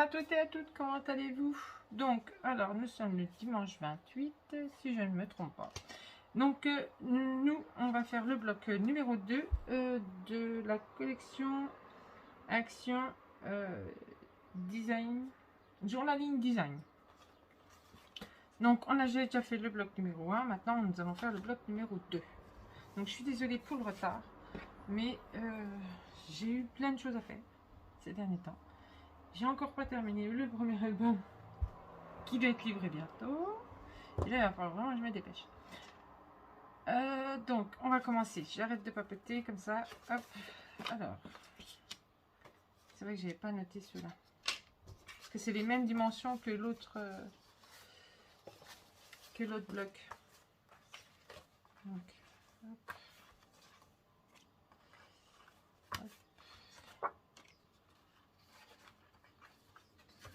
à toutes et à toutes, comment allez-vous? Donc, alors, nous sommes le dimanche 28, si je ne me trompe pas. Donc, nous, on va faire le bloc numéro 2 de la collection Action Design, Journaling Design. Donc, on a déjà fait le bloc numéro 1, maintenant nous allons faire le bloc numéro 2. Donc, je suis désolée pour le retard, mais j'ai eu plein de choses à faire ces derniers temps. J'ai encore pas terminé le premier album qui doit être livré bientôt. Et là, il va falloir vraiment que je me dépêche. Donc, on va commencer. J'arrête de papoter comme ça. Hop. Alors, c'est vrai que j'avais pas noté ceux-là. Parce que c'est les mêmes dimensions que l'autre bloc. Donc, hop.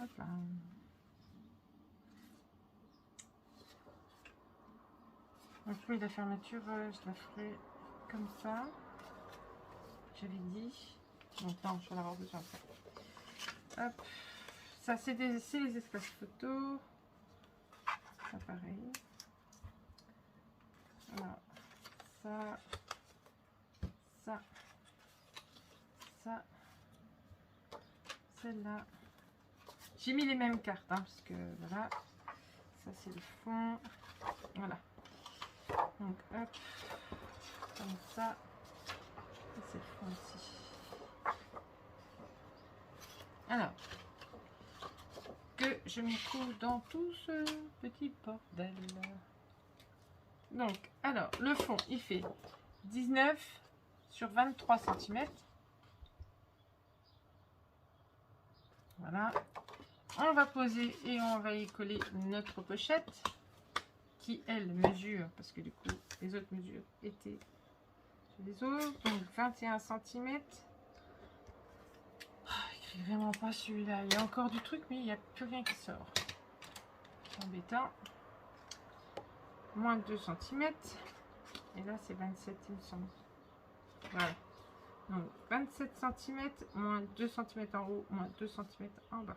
Hop là. Donc oui, la fermeture, je la ferai comme ça. J'avais dit. Donc non, je vais en avoir besoin. Hop. Ça, c'est les espaces photos. Ça, pareil. Voilà. Ça. Ça. Ça. Celle-là. J'ai mis les mêmes cartes, hein, parce que voilà. Ça, c'est le fond. Voilà. Donc, hop. Comme ça. Et c'est le fond aussi. Alors. Que je me trouve dans tout ce petit bordel. Donc, alors, le fond, il fait 19 sur 23 cm. Voilà. On va poser et on va y coller notre pochette qui, elle, mesure, parce que du coup, les autres mesures étaient sur les autres. Donc, 21 cm. Oh, écrit vraiment pas celui-là. Il y a encore du truc, mais il n'y a plus rien qui sort. C'est embêtant. Moins 2 cm. Et là, c'est 27, il me semble. Voilà. Donc, 27 cm, moins 2 cm en haut, moins 2 cm en bas.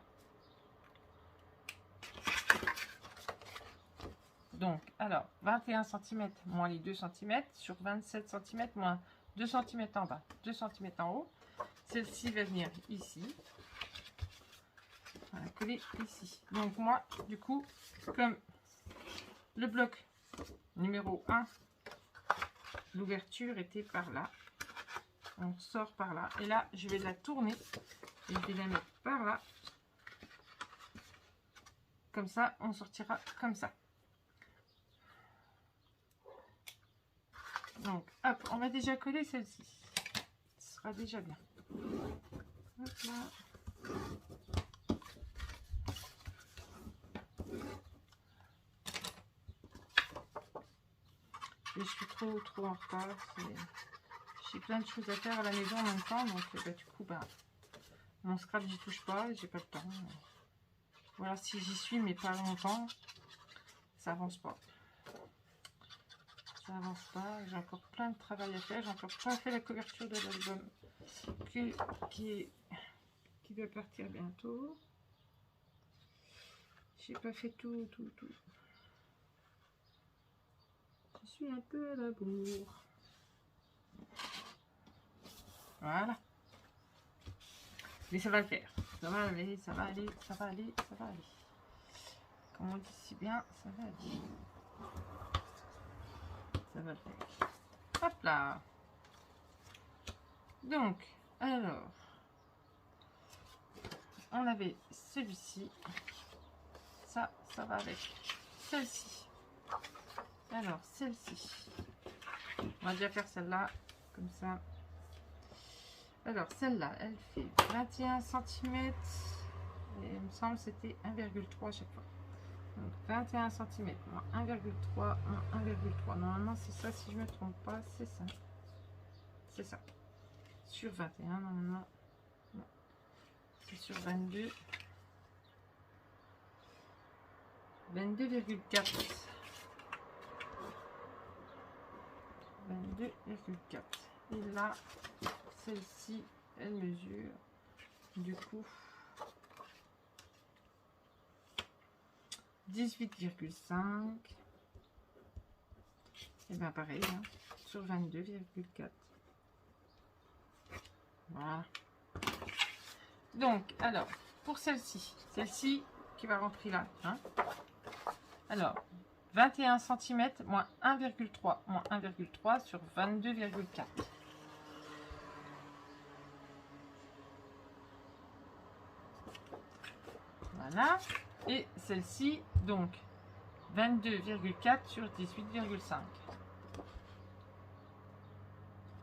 Donc, alors, 21 cm moins les 2 cm sur 27 cm moins 2 cm en bas, 2 cm en haut. Celle-ci va venir ici. On va coller ici. Donc, moi, du coup, comme le bloc numéro 1, l'ouverture était par là. On sort par là. Et là, je vais la tourner. Et je vais la mettre par là. Comme ça, on sortira comme ça. Donc, hop, on va déjà coller celle-ci. Ce sera déjà bien. Hop là. Et je suis trop en retard. J'ai plein de choses à faire à la maison en même temps. Donc, bah, du coup, bah, mon scrap, j'y touche pas. J'ai pas le temps. Voilà, si j'y suis, mais pas longtemps, ça avance pas. Ça avance pas, j'ai encore plein de travail à faire, j'ai encore pas fait la couverture de l'album qui doit partir bientôt. J'ai pas fait tout. Je suis un peu à la bourre. Voilà. Mais ça va le faire. Ça va aller, ça va aller, ça va aller, ça va aller. Comme on dit si bien, ça va aller. Ça va le faire. Hop là. Donc, alors, on avait celui-ci. Ça va avec celle-ci. Alors, celle-ci. On va déjà faire celle-là, comme ça. Alors, celle-là, elle fait 21 cm. Et il me semble que c'était 1,3 à chaque fois. Donc, 21 cm, moins 1,3, moins 1,3. Normalement, c'est ça, si je ne me trompe pas, c'est ça. C'est ça. Sur 21, normalement. Non. C'est sur 22. 22,4. 22,4. Et là, celle-ci, elle mesure. Du coup, 18,5. Et bien pareil, hein, sur 22,4. Voilà. Donc, alors, pour celle-ci qui va rentrer là. Hein. Alors, 21 cm moins 1,3 moins 1,3 sur 22,4. Voilà. Et celle-ci, donc, 22,4 sur 18,5.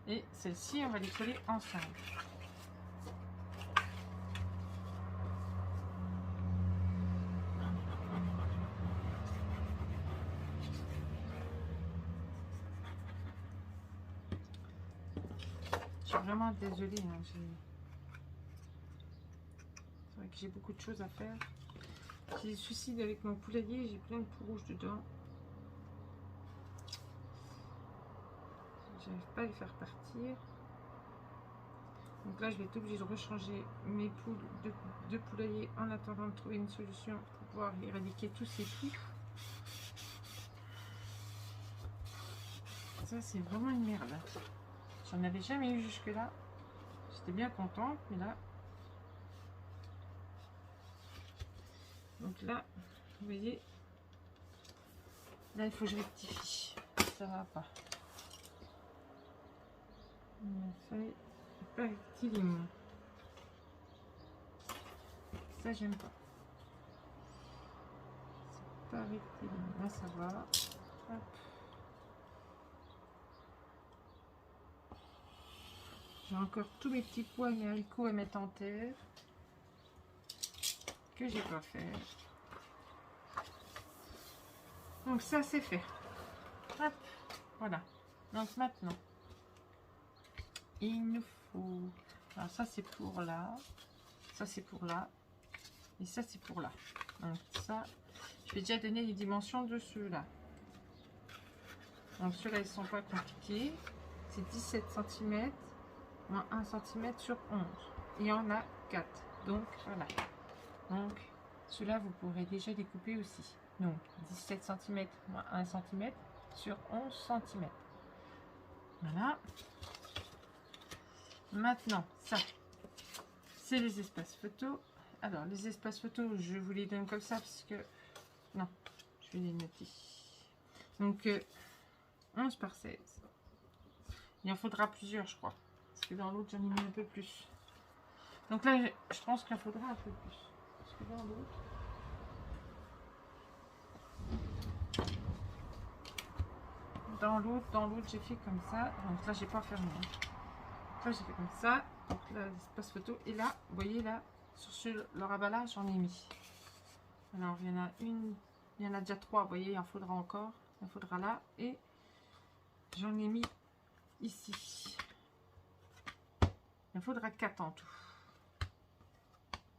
Et celle-ci, on va les coller ensemble. Je suis vraiment désolée. Hein, c'est vrai que j'ai beaucoup de choses à faire. J'ai des soucis avec mon poulailler. J'ai plein de poux rouges dedans. J'arrive pas à les faire partir. Donc là, je vais être obligée de rechanger mes poules de poulailler en attendant de trouver une solution pour pouvoir éradiquer tous ces poux. Ça, c'est vraiment une merde. J'en avais jamais eu jusque-là. J'étais bien contente, mais là... Donc là, vous voyez, là, il faut que je rectifie. Ça va pas. Ça est pas rectiligne. Ça, j'aime pas. C'est pas rectiligne. Là, ça va. Hop. J'ai encore tous mes petits pois et haricots à mettre en terre que j'ai pas fait. Donc ça c'est fait. Hop, voilà. Donc maintenant, il nous faut. Alors ça c'est pour là, ça c'est pour là, et ça c'est pour là. Donc ça, je vais déjà donner les dimensions de ceux-là. Donc ceux-là ils sont pas compliqués. C'est 17 cm. Moins 1 cm sur 11. Il y en a 4. Donc voilà. Donc ceux-là, vous pourrez déjà les couper aussi. Donc 17 cm moins 1 cm sur 11 cm. Voilà. Maintenant, ça, c'est les espaces photos. Alors, les espaces photos, je vous les donne comme ça parce que... Non, je vais les noter. Donc 11 par 16. Il en faudra plusieurs, je crois. Parce que dans l'autre, j'en ai mis un peu plus. Donc là, je pense qu'il en faudra un peu plus. Parce que dans l'autre, j'ai fait comme ça. Donc là, j'ai pas fermé. Donc là, j'ai fait comme ça. Donc là, l'espace photo. Et là, vous voyez là, sur le rabat, j'en ai mis. Alors, il y en a une, il y en a déjà 3. Vous voyez, il en faudra encore. Il en faudra là. Et j'en ai mis ici. Il en faudra 4 en tout.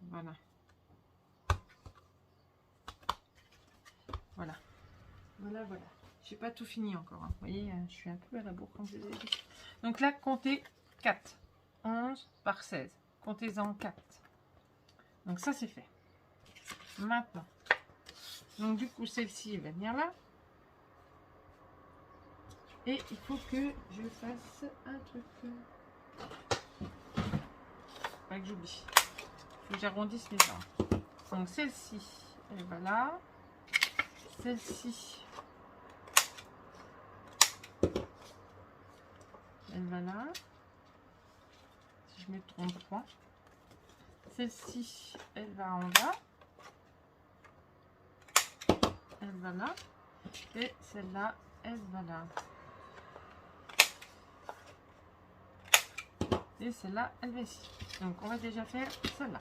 Voilà. Voilà. Voilà, voilà. J'ai pas tout fini encore. Hein. Vous voyez, je suis un peu à la bourre comme je vous ai dit. Donc là, comptez 4. 11 par 16. Comptez-en 4. Donc ça, c'est fait. Maintenant. Donc du coup, celle-ci va venir là. Et il faut que je fasse un truc. Pas que j'oublie. Il faut que j'arrondisse les gens. Donc celle-ci, elle va là. Celle-ci, elle va là. Si je me trompe pas. Celle-ci, elle va en bas. Elle va là. Et celle-là, elle va là. Et celle-là, elle va ici. Donc, on va déjà faire celle-là.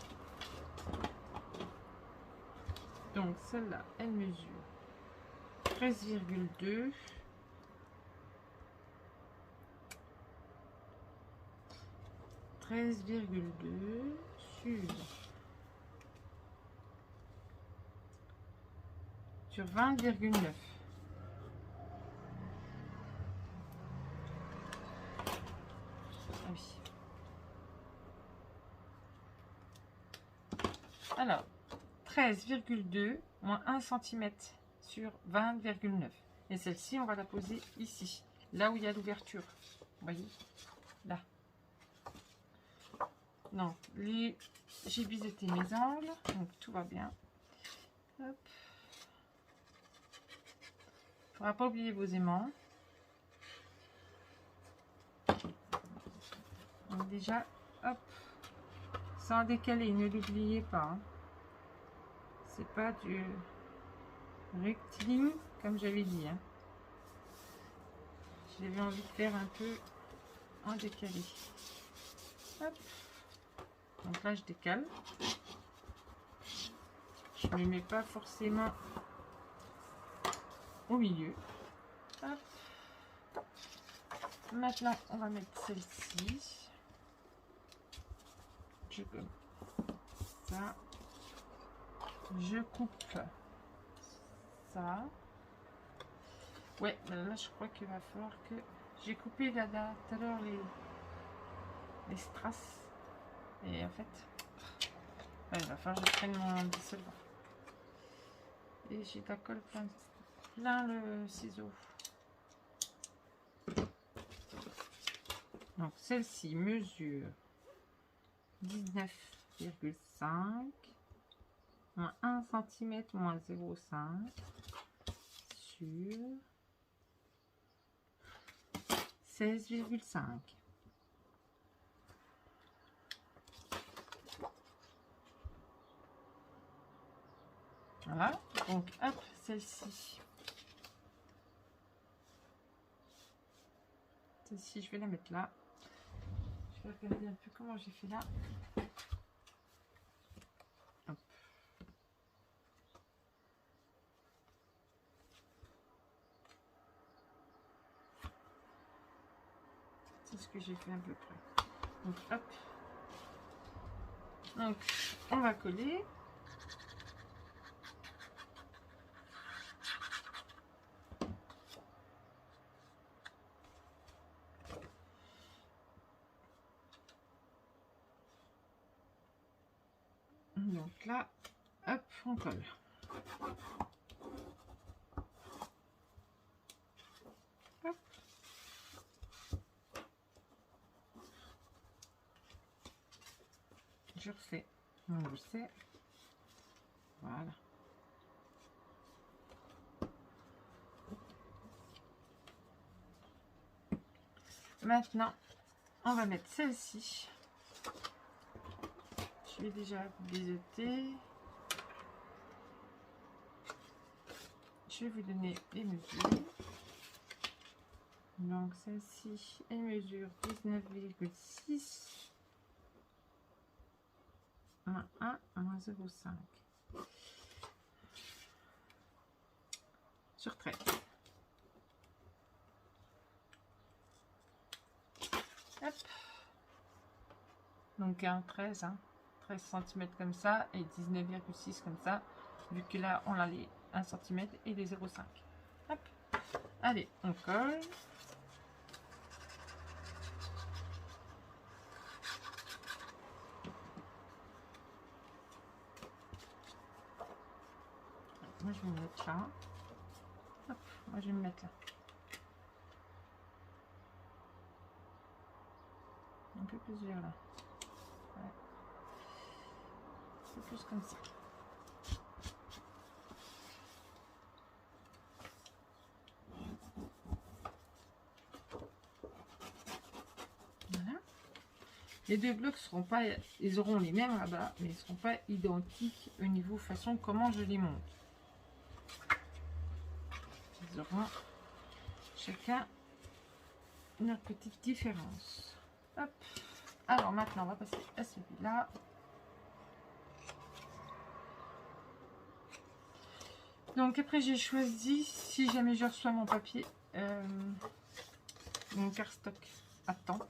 Donc, celle-là, elle mesure 13,2. 13,2 sur 20,9. Ah oui. Alors, 13,2 moins 1 cm sur 20,9. Et celle-ci, on va la poser ici, là où il y a l'ouverture. Vous voyez, là. Donc, j'ai biseauté mes angles, donc tout va bien. Hop. Faudra pas oublier vos aimants. Donc déjà, hop, sans décaler, ne l'oubliez pas. Hein. C'est pas du rectiligne comme j'avais dit. Hein. J'avais envie de faire un peu en décalé. Hop. Donc là, je décale. Je ne me mets pas forcément au milieu. Hop. Maintenant, on va mettre celle-ci. Je comme ça. Je coupe ça. Ouais, là, je crois qu'il va falloir que... J'ai coupé là tout à l'heure les strass. Et en fait, ouais, il va falloir que je prenne mon dissolvant. Et j'ai de la colle plein le ciseau. Donc celle-ci mesure 19,5 moins 1 cm moins 0,5 sur 16,5. Voilà, donc hop, celle-ci. Celle-ci, je vais la mettre là. Je vais regarder un peu comment j'ai fait là. Hop. C'est ce que j'ai fait à peu près. Donc hop. Donc on va coller. Donc là, hop, on colle. Hop. Je refais mon gousset. Voilà. Maintenant, on va mettre celle-ci. Je vais déjà biseauter. Je vais vous donner les mesures. Donc celle-ci, elle mesure 19,6 moins 1 moins 0,5 sur 13. Hop. Donc un 13, hein, 13 cm comme ça et 19,6 comme ça, vu que là on a les 1 cm et les 0,5. Hop. Allez, on colle. Moi je vais me mettre là. Hop, moi je vais me mettre là. Un peu plus vers là. Ouais. C'est plus comme ça. Voilà. Les deux blocs seront pas, ils auront les mêmes rabats, mais ils ne seront pas identiques au niveau façon comment je les monte. Ils auront chacun une petite différence. Hop. Alors maintenant on va passer à celui-là. Donc après j'ai choisi, si jamais je reçois mon papier, mon cardstock à temps.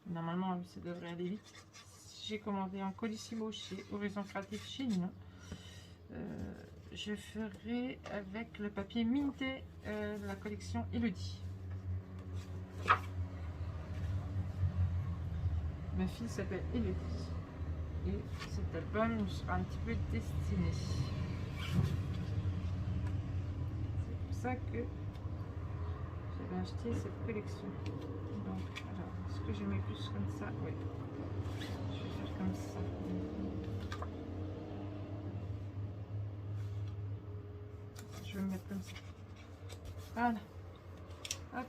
Normalement ça devrait aller vite. J'ai commandé un Colissimo chez Horizon Créatif chez Ninon. Je ferai avec le papier Minté de la collection Elodie. Ma fille s'appelle Elodie et cet album sera un petit peu destiné. ça que j'avais acheté cette collection. Donc, alors, est-ce que je mets plus comme ça? Oui. Je vais faire comme ça. Je vais me mettre comme ça. Voilà. Hop.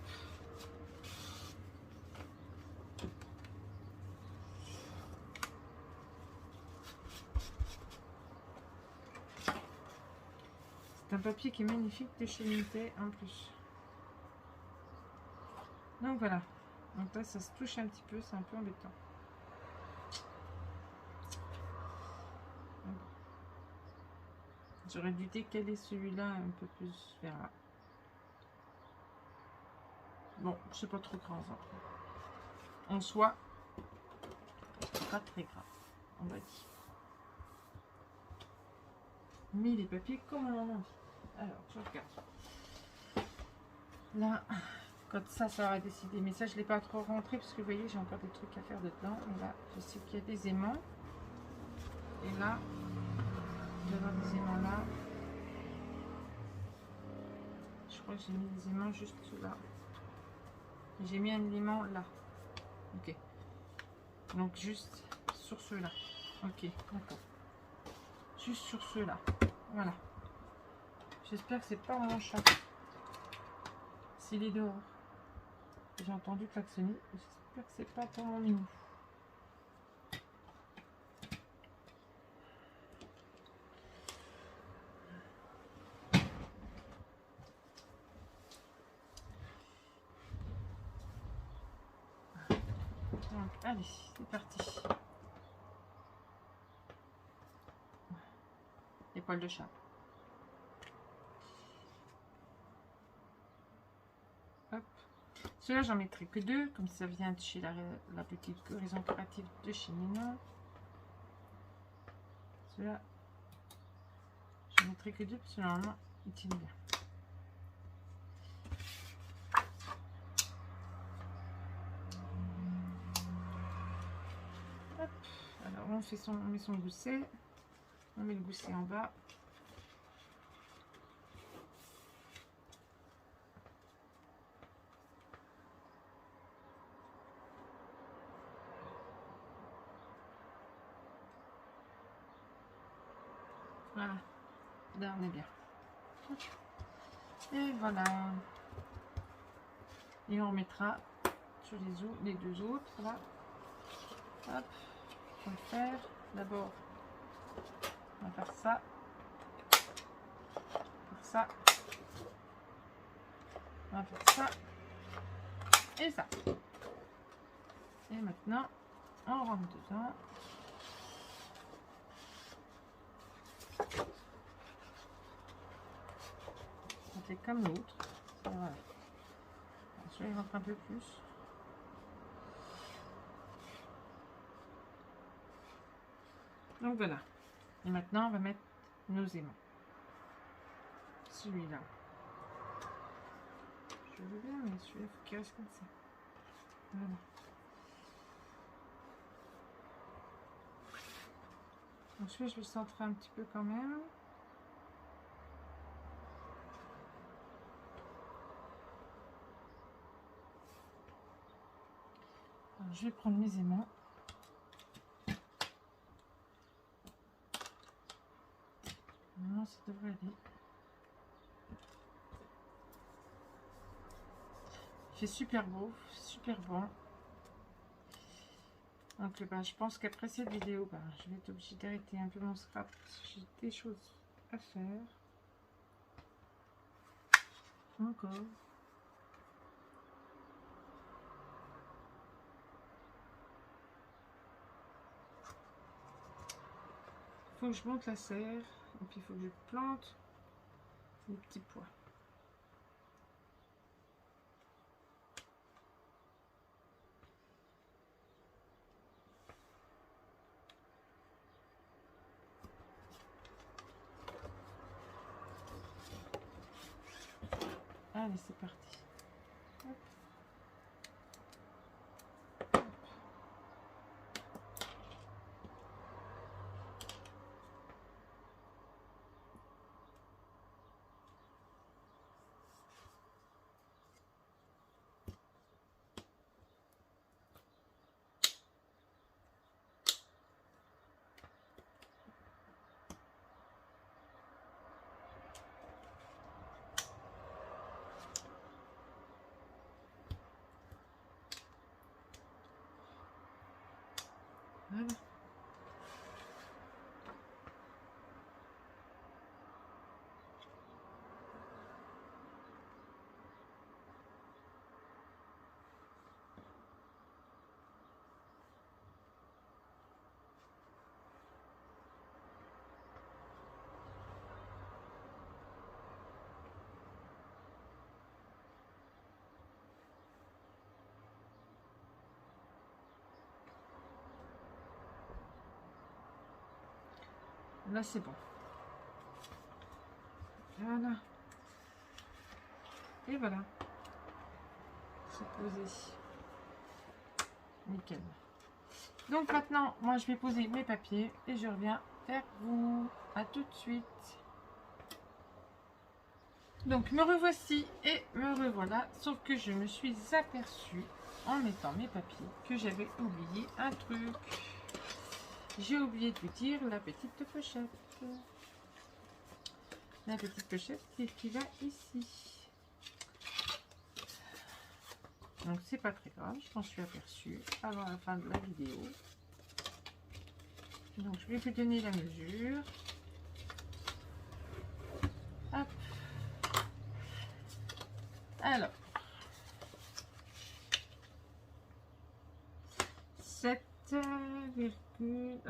C'est un papier qui est magnifique de chez Minté en plus. Donc voilà. Donc là, ça se touche un petit peu, c'est un peu embêtant. J'aurais dû décaler celui-là un peu plus vers là. Bon, c'est pas trop grave. En soi, c'est pas très grave, on va dire. Mais les papiers comme on en a envie. Alors, je regarde. Là, quand ça va décider. Mais ça, je ne l'ai pas trop rentré parce que vous voyez, j'ai encore des trucs à faire dedans. Et là, je sais qu'il y a des aimants. Et là, je vais avoir des aimants là. Je crois que j'ai mis des aimants juste là. J'ai mis un aimant là. Ok. Donc juste sur ceux-là. Ok, d'accord. Juste sur ceux-là. Voilà. J'espère que c'est pas mon chat. S'il est dehors. J'ai entendu klaxonner. J'espère que c'est pas pour mon minou. Donc, allez, c'est parti. Les poils de chat. Hop. Ceux-là, j'en mettrai que deux, comme ça vient de chez la boutique Horizon Créative de chez Nina. Ceux-là, j'en mettrai que deux, parce que normalement, ils tiennent bien. Hop. Alors, on met son gousset. On met le gousset en bas. Voilà. Là, on est bien. Et voilà. Et on remettra sur les deux autres, là. Hop. On va le faire. D'abord, on va faire ça. Ça. On va faire ça. Et ça. Et maintenant, on rentre dedans. On fait comme l'autre. Voilà. Je vais rentrer un peu plus. Donc voilà. Et maintenant, on va mettre nos aimants. Celui-là. Je veux bien, mais celui-là, il faut qu'il reste comme ça. Voilà. Donc celui-là, je vais le centrer un petit peu quand même. Alors, je vais prendre mes aimants. Non, ça devrait aller. Il fait super beau, super bon. Donc bah, je pense qu'après cette vidéo, bah, je vais être obligée d'arrêter un peu mon scrap. J'ai des choses à faire. Encore. Il faut que je monte la serre. Et puis il faut que je plante les petits pois. Allez, c'est parti. Hop. Là, c'est bon. Voilà. Et voilà. C'est posé. Nickel. Donc maintenant, moi, je vais poser mes papiers et je reviens vers vous. À tout de suite. Donc, me revoici et me revoilà. Sauf que je me suis aperçue, en mettant mes papiers, que j'avais oublié un truc. J'ai oublié de vous dire la petite pochette. La petite pochette qui va ici. Donc c'est pas très grave, je m'en suis aperçue avant la fin de la vidéo. Donc je vais vous donner la mesure. Hop. Alors. 7,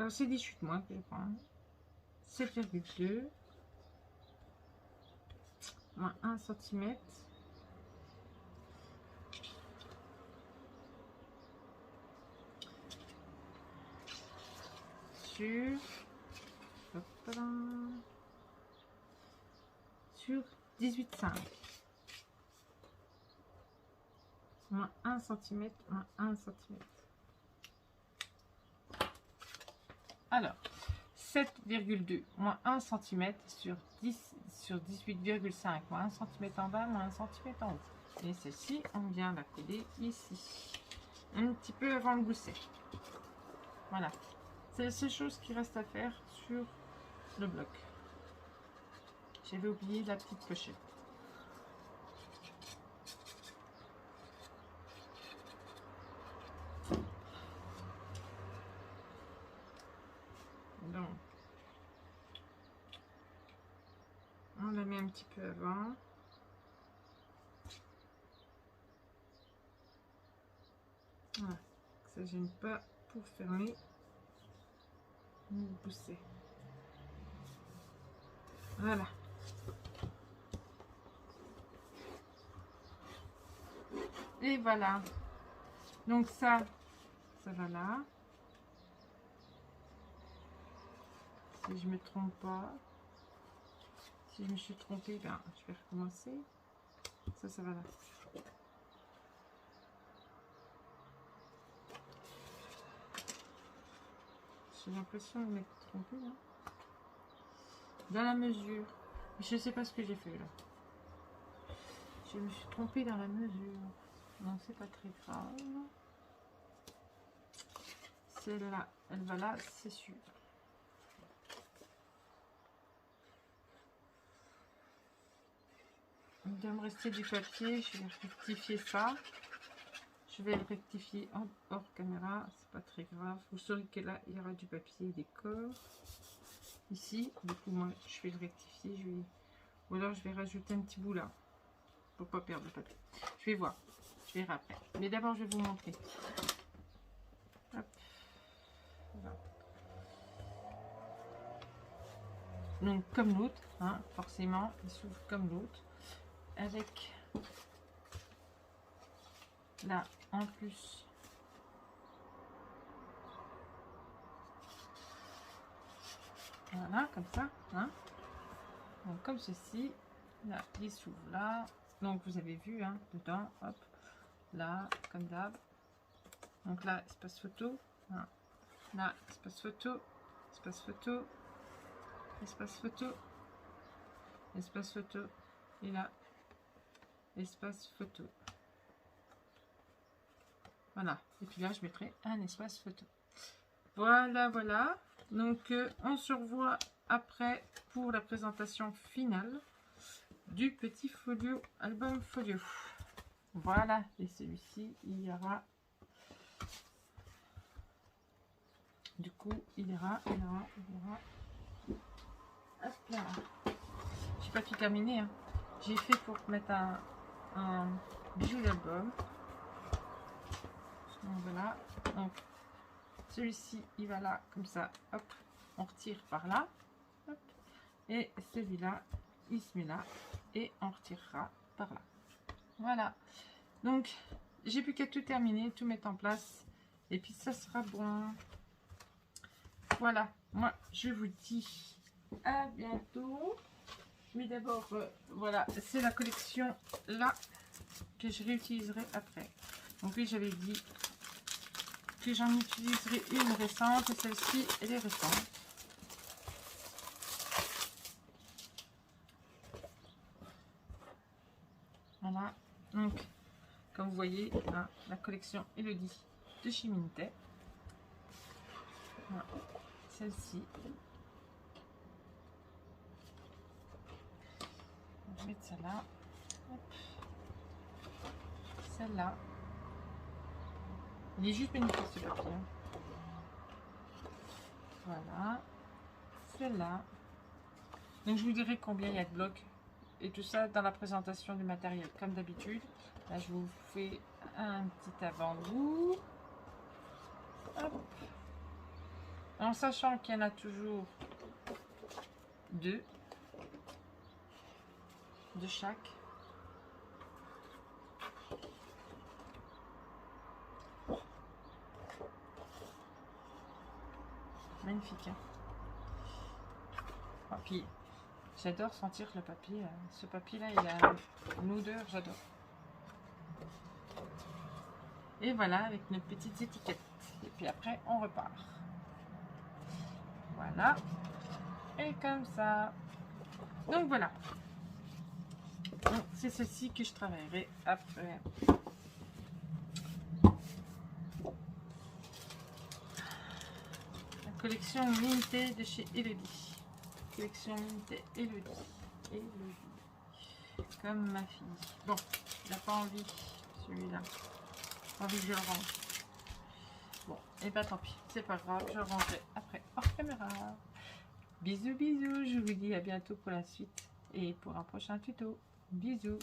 c'est 18 mois que je prends. 7,2 moins 1 cm. Sur 18,5. Moins 1 cm, moins 1 cm. Alors, 7,2 moins 1 cm sur 18,5 moins 1 cm en bas, moins 1 cm en haut. Et celle-ci, on vient la coller ici. Un petit peu avant le gousset. Voilà. C'est la seule chose qui reste à faire sur le bloc. J'avais oublié la petite pochette. Donc, on la met un petit peu avant. Voilà, ça ne gêne pas pour fermer le gousset. Voilà. Et voilà. Donc ça va là. Si je me trompe pas. Si je me suis trompée, ben, je vais recommencer. Ça va là. J'ai l'impression de m'être trompée là. Dans la mesure. Je sais pas ce que j'ai fait là. Je me suis trompée dans la mesure. Non, c'est pas très grave. Celle-là, elle va là, c'est sûr. Il doit me rester du papier. Je vais rectifier ça. Je vais le rectifier hors caméra. C'est pas très grave. Vous saurez que là, il y aura du papier et des corps. Ici, du coup, moi, je vais le rectifier. Ou alors, je vais rajouter un petit bout là. Pour pas perdre le papier. Je vais voir. Je verrai après. Mais d'abord, je vais vous montrer. Hop. Voilà. Donc, comme l'autre, hein, forcément, il s'ouvre comme l'autre. Avec là, en plus, voilà, comme ça. Hein. Donc, comme ceci. Là, il s'ouvre là. Donc, vous avez vu, hein, dedans, hop. Là, comme d'hab. Donc là, espace photo. Hein. Là, espace photo. Espace photo. Espace photo. Espace photo. Et là, espace photo. Voilà. Et puis là, je mettrai un espace photo. Voilà, voilà. Donc, on se revoit après pour la présentation finale du petit folio, album folio. Voilà. Et celui-ci, il y aura... Du coup, il y aura... Hop là. J'ai pas tout terminé. Hein. J'ai fait pour mettre un bijou d'album. Donc voilà. Donc celui-ci, il va là, comme ça. Hop. On retire par là. Hop. Et celui-là, il se met là. Et on retirera par là. Voilà. Donc, j'ai plus qu'à tout terminer, tout mettre en place. Et puis, ça sera bon. Voilà. Moi, je vous dis à bientôt. Mais d'abord, voilà, c'est la collection là que je réutiliserai après. Donc oui, j'avais dit que j'en utiliserai une récente et celle-ci, elle est récente. Voilà, donc comme vous voyez, hein, la collection Elodie de chez Minté. Voilà. Celle-ci. Je vais mettre celle-là. Celle-là. Il est juste magnifique ce papier. Voilà. Celle-là. Donc je vous dirai combien il y a de blocs et tout ça dans la présentation du matériel comme d'habitude. Là je vous fais un petit avant-goût. En sachant qu'il y en a toujours deux de chaque. Magnifique. Hein, oh, puis j'adore sentir le papier. Ce papier là, il a une odeur, j'adore. Et voilà, avec nos petites étiquettes. Et puis après, on repart. Voilà. Et comme ça. Donc voilà. C'est ceci que je travaillerai après. La collection Minté de chez Elodie. Collection Minté Elodie. Elodie. Comme ma fille. Bon, il n'a pas envie, celui-là. Envie que je le range. Bon, et bah tant pis, c'est pas grave, je le rangerai après hors caméra. Bisous, bisous, je vous dis à bientôt pour la suite et pour un prochain tuto. Bisous.